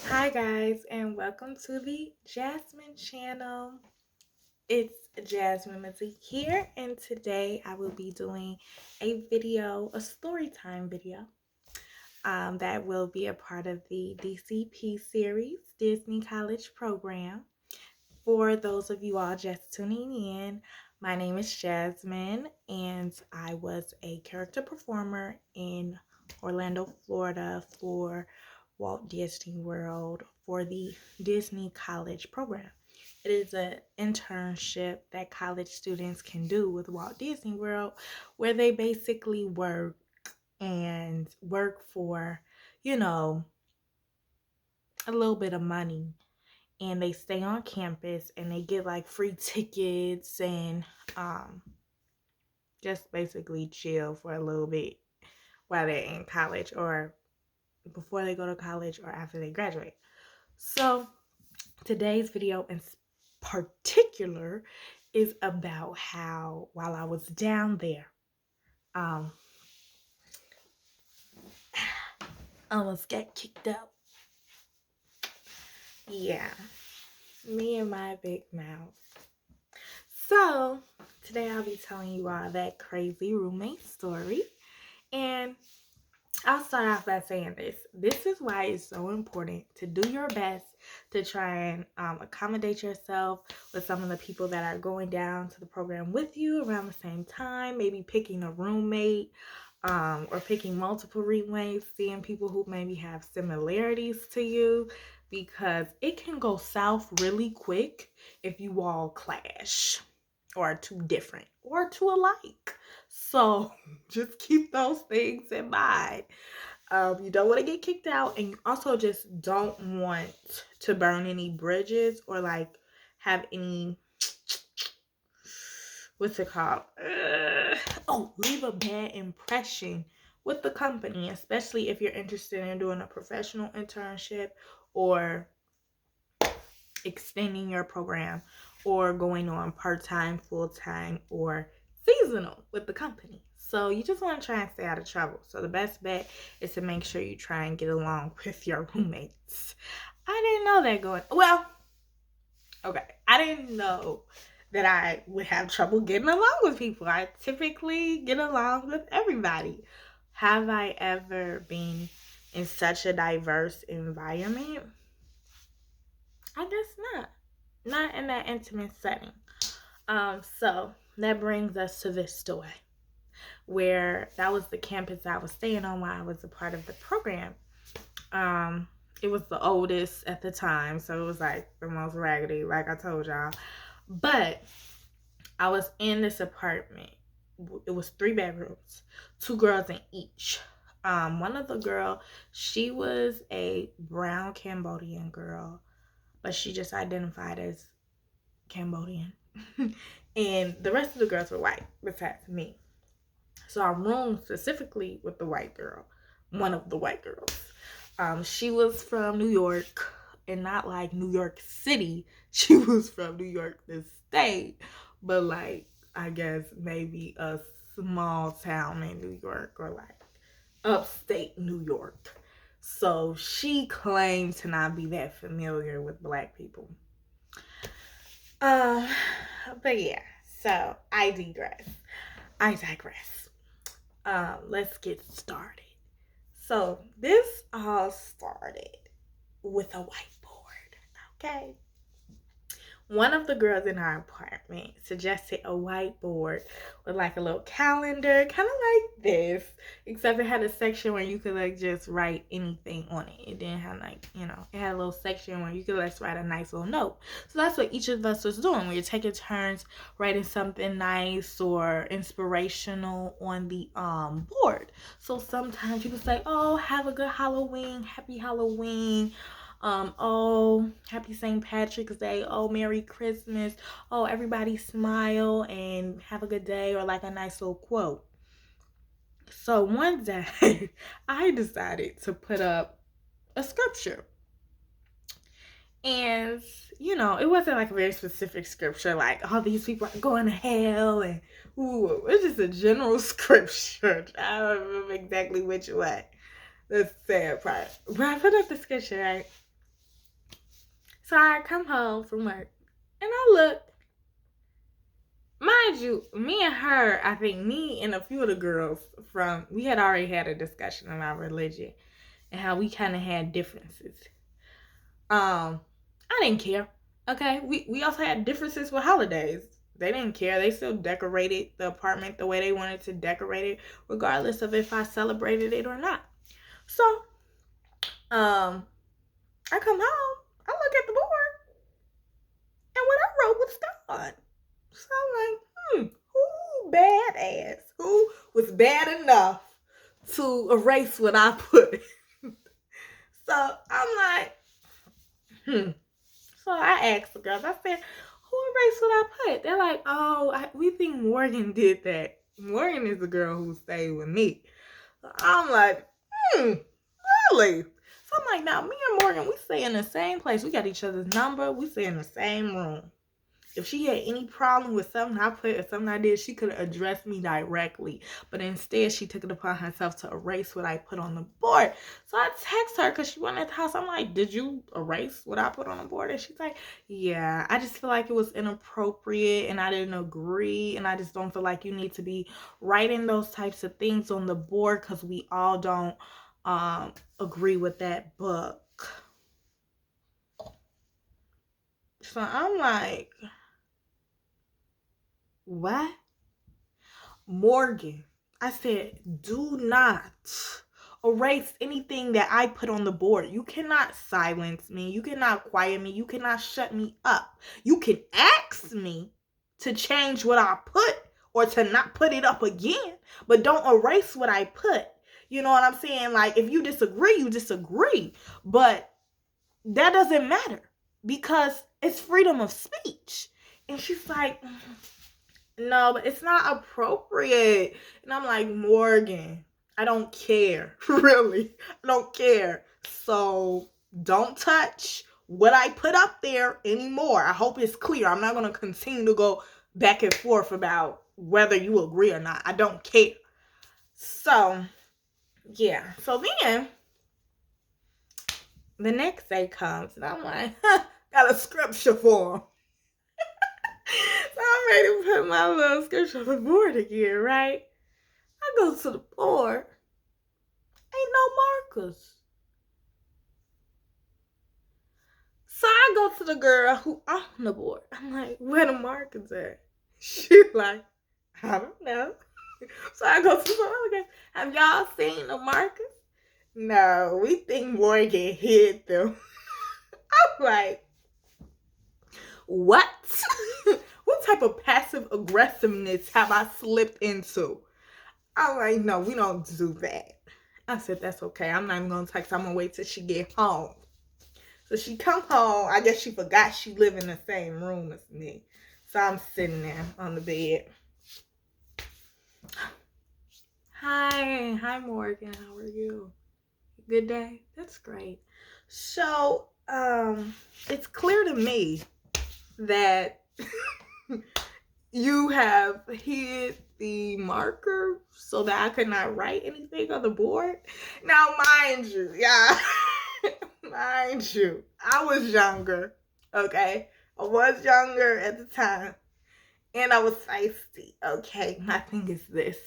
Hi guys, and welcome to the Jasmine channel. It's Jasmine Mazzy here, and today I will be doing a story time video that will be a part of the DCP series, Disney College Program. For those of you all just tuning in, my name is Jasmine, and I was a character performer in Orlando, Florida for Walt Disney World for the Disney College Program. It is an internship that college students can do with Walt Disney World where they basically work for, you know, a little bit of money, and they stay on campus and they get like free tickets and um just basically chill for a little bit while they're in college or before they go to college or after they graduate. So today's video in particular is about how while I was down there, um I almost got kicked out. Yeah, me and my big mouth. So today I'll be telling you all that crazy roommate story. And I'll start off by saying this. This is why it's so important to do your best to try and accommodate yourself with some of the people that are going down to the program with you around the same time. Maybe picking a roommate or picking multiple roommates, seeing people who maybe have similarities to you, because it can go south really quick if you all clash or are too different or too alike. So just keep those things in mind. You don't want to get kicked out, and you also just don't want to burn any bridges or like have any what's it called? Leave a bad impression with the company, especially if you're interested in doing a professional internship or extending your program or going on part-time, full-time, or seasonal with the company. So you just want to try and stay out of trouble. So the best bet is to make sure you try and get along with your roommates. I didn't know that I didn't know that I would have trouble getting along with people. I typically get along with everybody. Have I ever been in such a diverse environment? I guess not. Not in that intimate setting. So that brings us to this story, where that was the campus I was staying on while I was a part of the program. It was the oldest at the time, so it was like the most raggedy, like I told y'all. But I was in this apartment. It was 3 bedrooms, 2 girls in each. One of the girl, she was a brown Cambodian girl, but she just identified as Cambodian. And the rest of the girls were white, besides me. So I roomed specifically with the white girl, one of the white girls. She was from New York, and not like New York City. She was from New York, the state, but like I guess maybe a small town in New York or like upstate New York. So she claimed to not be that familiar with black people. Uh, but yeah, so I digress. Let's get started. So this all started with a whiteboard, okay? One of the girls in our apartment suggested a whiteboard with like a little calendar, kind of like this, except it had a section where you could like just write anything on it. It didn't have like, it had a little section where you could like write a nice little note. So that's what each of us was doing. We were taking turns writing something nice or inspirational on the board. So sometimes you could say, "Oh, have a good Halloween, happy Halloween." Oh, happy St. Patrick's Day. Oh, Merry Christmas. Oh, everybody smile and have a good day, or like a nice little quote. So one day I decided to put up a scripture. And, it wasn't like a very specific scripture, like, all these people are going to hell, and, it's just a general scripture. I don't remember exactly which one. That's the sad part. But I put up the scripture, right? So I come home from work and I look. Mind you, me and her, I think me and a few of the girls we had already had a discussion on our religion and how we kind of had differences. I didn't care. Okay, we also had differences with holidays. They didn't care. They still decorated the apartment the way they wanted to decorate it, regardless of if I celebrated it or not. So, I come home, I look at the board, and what I wrote was gone. So I'm like, who badass? Who was bad enough to erase what I put? So I'm like, So I asked the girls, I said, who erased what I put? They're like, oh, we think Morgan did that. Morgan is the girl who stayed with me. So I'm like, really? So I'm like, now me and Morgan, we stay in the same place. We got each other's number. We stay in the same room. If she had any problem with something I put or something I did, she could have addressed me directly. But instead, she took it upon herself to erase what I put on the board. So I text her because she went at the house. I'm like, did you erase what I put on the board? And she's like, yeah, I just feel like it was inappropriate and I didn't agree. And I just don't feel like you need to be writing those types of things on the board because we all don't agree with that book. So I'm like, what? Morgan, I said, do not erase anything that I put on the board. You cannot silence me. You cannot quiet me. You cannot shut me up. You can ask me to change what I put or to not put it up again, but don't erase what I put. You know what I'm saying? Like, if you disagree, you disagree. But that doesn't matter because it's freedom of speech. And she's like, no, but it's not appropriate. And I'm like, Morgan, I don't care. Really, I don't care. So don't touch what I put up there anymore. I hope it's clear. I'm not going to continue to go back and forth about whether you agree or not. I don't care. So, yeah. So then the next day comes and I'm like, got a scripture for him. So I'm ready to put my little scripture on the board again, right? I go to the board. Ain't no markers. So I go to the girl who on the board. I'm like, where the markers at? She's like, I don't know. So I go to the board again. Have y'all seen the markers? No, we think Morgan hid them. I'm like, what? What type of passive aggressiveness have I slipped into? I'm like, no, we don't do that. I said, that's okay. I'm not even going to text. I'm going to wait till she get home. So she come home. I guess she forgot she live in the same room as me. So I'm sitting there on the bed. Hi, Morgan. How are you? Good day? That's great. So, it's clear to me that you have hid the marker so that I could not write anything on the board. Now, mind you, mind you, I was younger, okay? I was younger at the time, and I was feisty, okay? My thing is this.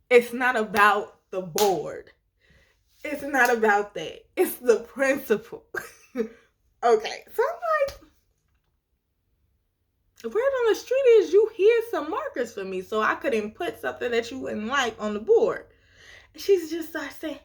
It's not about the board. It's not about that. It's the principle. Okay, so I'm like, word on the street is you hid some markers for me so I couldn't put something that you wouldn't like on the board. And she's just saying,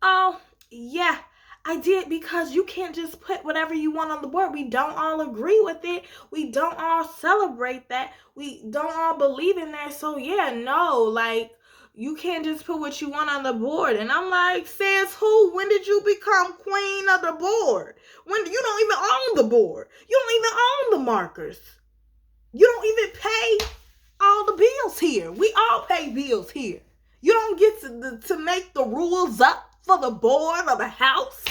oh, yeah, I did because you can't just put whatever you want on the board. We don't all agree with it. We don't all celebrate that. We don't all believe in that. So, yeah, no, like, you can't just put what you want on the board. And I'm like, says who? When did you become queen of the board? When you don't even own the board. You don't even own the markers. You don't even pay all the bills here. We all pay bills here. You don't get to make the rules up for the board or the house.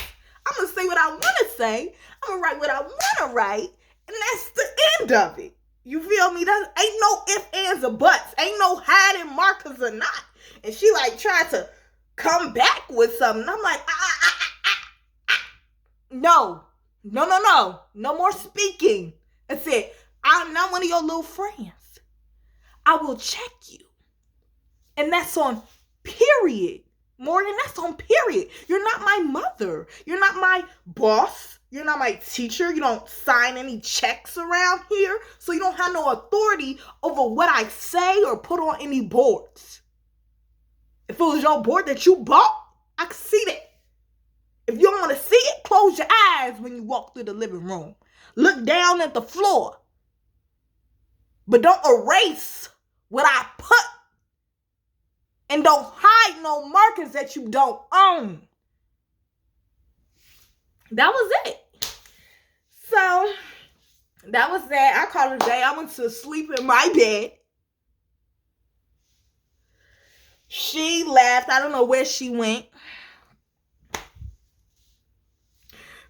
I'm going to say what I want to say. I'm going to write what I want to write. And that's the end of it. You feel me? That ain't no ifs, ands, or buts. Ain't no hiding markers or not. And she like tried to come back with something. I'm like, no. No more speaking. I said, I'm not one of your little friends. I will check you. And that's on period. Morgan, that's on period. You're not my mother. You're not my boss. You're not my teacher. You don't sign any checks around here. So you don't have no authority over what I say or put on any boards. If it was your board that you bought, I could see that. If you don't want to see it, close your eyes when you walk through the living room. Look down at the floor. But don't erase what I put. And don't hide no markers that you don't own. That was it. So, that was that. I called it a day. I went to sleep in my bed. She left. I don't know where she went.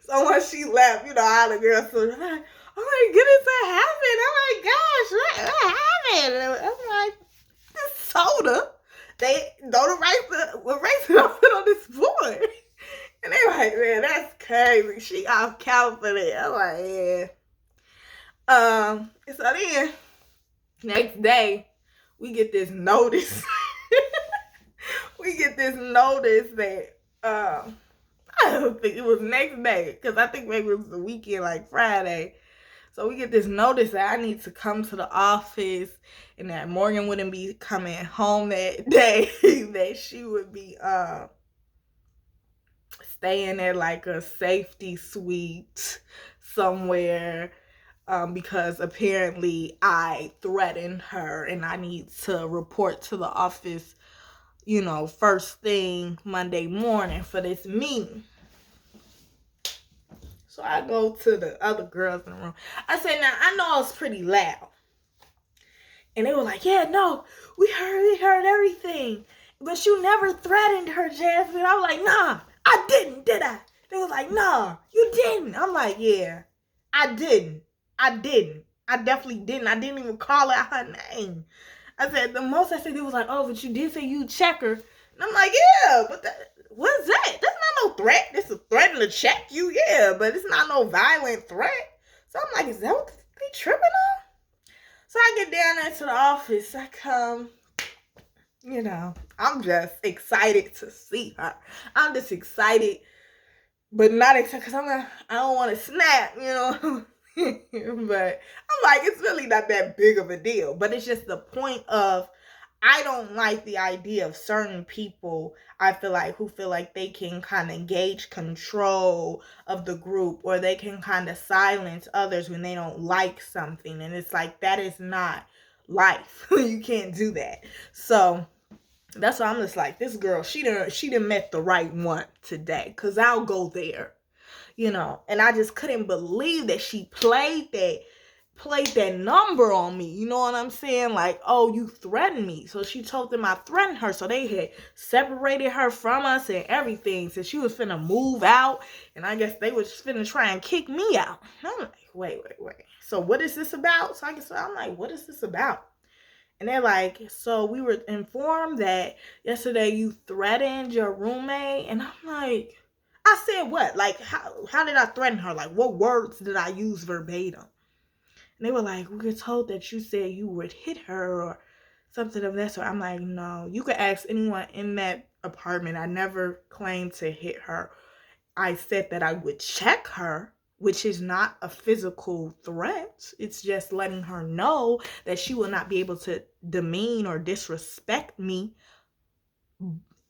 So when she left, all the girls were like, oh my goodness, what happened? Oh my gosh, what happened? I'm like, soda. They don't erase it off on this board. And they like, man, that's crazy. She off confident. I'm like, yeah. So then, next day, we get this notice. That, I don't think it was next day, because I think maybe it was the weekend, like Friday. So we get this notice that I need to come to the office and that Morgan wouldn't be coming home that day, that she would be staying at like a safety suite somewhere because apparently I threatened her and I need to report to the office, first thing Monday morning for this meeting. So I go to the other girls in the room. I said, now, I know I was pretty loud. And they were like, yeah, no, we heard everything. But you never threatened her, Jasmine. I was like, nah, I didn't, did I? They was like, nah, you didn't. I'm like, yeah, I didn't. I definitely didn't. I didn't even call out her name. I said, the most I said, it was like, oh, but you did say you'd check her. And I'm like, yeah, but what's that? That's not no threat. It's a threat to check you, yeah, but it's not no violent threat. So I'm like, is that what they tripping on? So I get down there to the office. I come, I'm just excited to see her. I'm just excited, but not excited because I don't want to snap, But I'm like, it's really not that big of a deal. But it's just the point of, I don't like the idea of certain people, I feel like, who feel like they can kind of gauge control of the group, or they can kind of silence others when they don't like something. And it's like, that is not life. You can't do that. So that's why I'm just like, this girl, she done met the right one today, because I'll go there, and I just couldn't believe that she played that number on me. You know what I'm saying? Like, oh, you threatened me. So she told them I threatened her. So they had separated her from us and everything. So she was finna move out. And I guess they was finna try and kick me out. And I'm like, wait. So what is this about? So I'm like, what is this about? And they're like, so we were informed that yesterday you threatened your roommate. And I'm like, I said what? Like, how did I threaten her? Like, what words did I use verbatim? And they were like, we were told that you said you would hit her or something of that sort. I'm like, no, you could ask anyone in that apartment. I never claimed to hit her. I said that I would check her, which is not a physical threat. It's just letting her know that she will not be able to demean or disrespect me,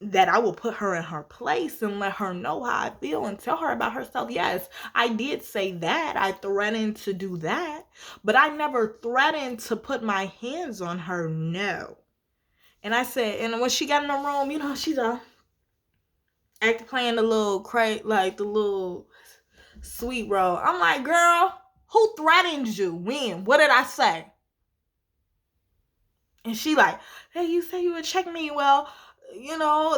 that I will put her in her place and let her know how I feel and tell her about herself. Yes, I did say that. I threatened to do that, but I never threatened to put my hands on her. No. And I said, and when she got in the room, she's playing the little the little sweet role. I'm like, girl, who threatened you? When? What did I say? And she like, hey, you say you would check me. Well,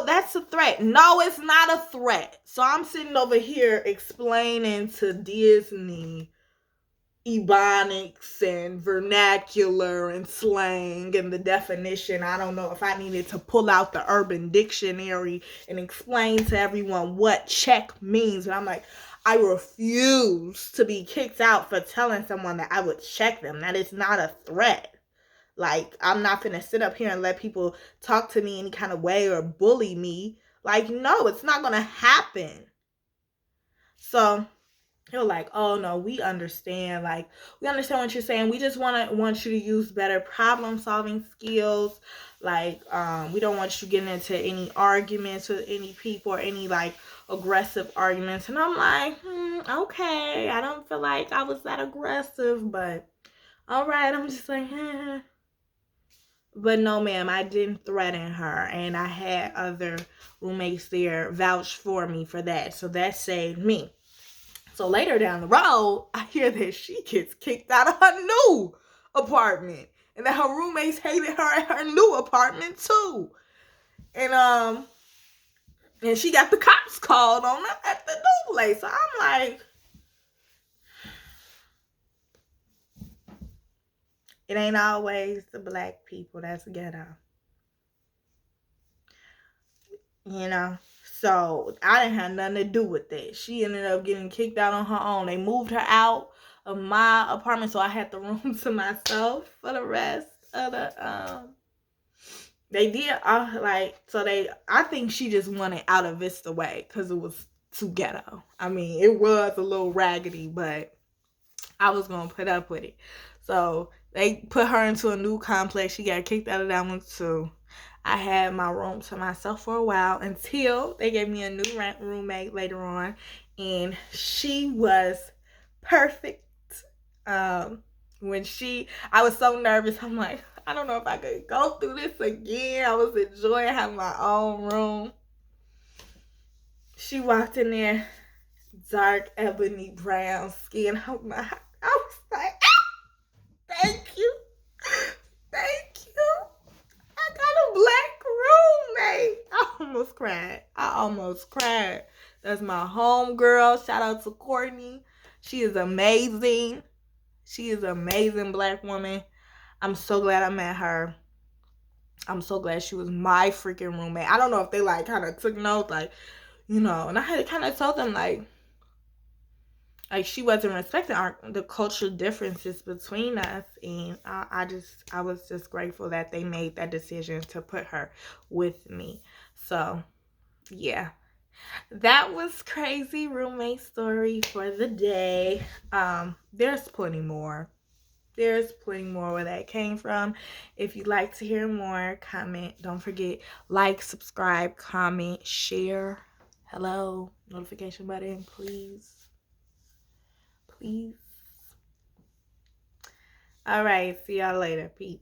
that's a threat. No, it's not a threat. So I'm sitting over here explaining to Disney ebonics and vernacular and slang and the definition. I don't know if I needed to pull out the Urban Dictionary and explain to everyone what check means. And I'm like, I refuse to be kicked out for telling someone that I would check them. That is not a threat. Like, I'm not gonna sit up here and let people talk to me any kind of way or bully me. Like, no, it's not gonna happen. So they're like, oh no, we understand. Like, we understand what you're saying. We just want you to use better problem solving skills. Like, we don't want you getting into any arguments with any people or any like aggressive arguments. And I'm like, okay, I don't feel like I was that aggressive, but all right. I'm just like, But no, ma'am, I didn't threaten her, and I had other roommates there vouch for me for that, so that saved me. So later down the road, I hear that she gets kicked out of her new apartment, and that her roommates hated her at her new apartment too. And she got the cops called on her at the new place. So I'm like, it ain't always the black people that's ghetto. You know? So I didn't have nothing to do with that. She ended up getting kicked out on her own. They moved her out of my apartment, so I had the room to myself for the rest of the they did I think she just wanted out of Vista Way because it was too ghetto. I mean, it was a little raggedy, but I was gonna put up with it. So they put her into a new complex. She got kicked out of that one too. I had my room to myself for a while until they gave me a new roommate later on, and she was perfect. When I was so nervous. I'm like, I don't know if I could go through this again. I was enjoying having my own room. She walked in there, dark ebony brown skin. I was like, thank you. Thank you. I got a black roommate. I almost cried. That's my home girl. Shout out to Courtney. She is amazing. She is an amazing black woman. I'm so glad I met her. I'm so glad she was my freaking roommate. I don't know if they like kind of took notes, like, and I had to kind of tell them like she wasn't respecting the cultural differences between us, and I was just grateful that they made that decision to put her with me. So yeah, that was crazy roommate story for the day. There's plenty more. There's plenty more where that came from. If you'd like to hear more, comment. Don't forget, like, subscribe, comment, share. Hello, notification button, please. Please. All right, see y'all later. Peace.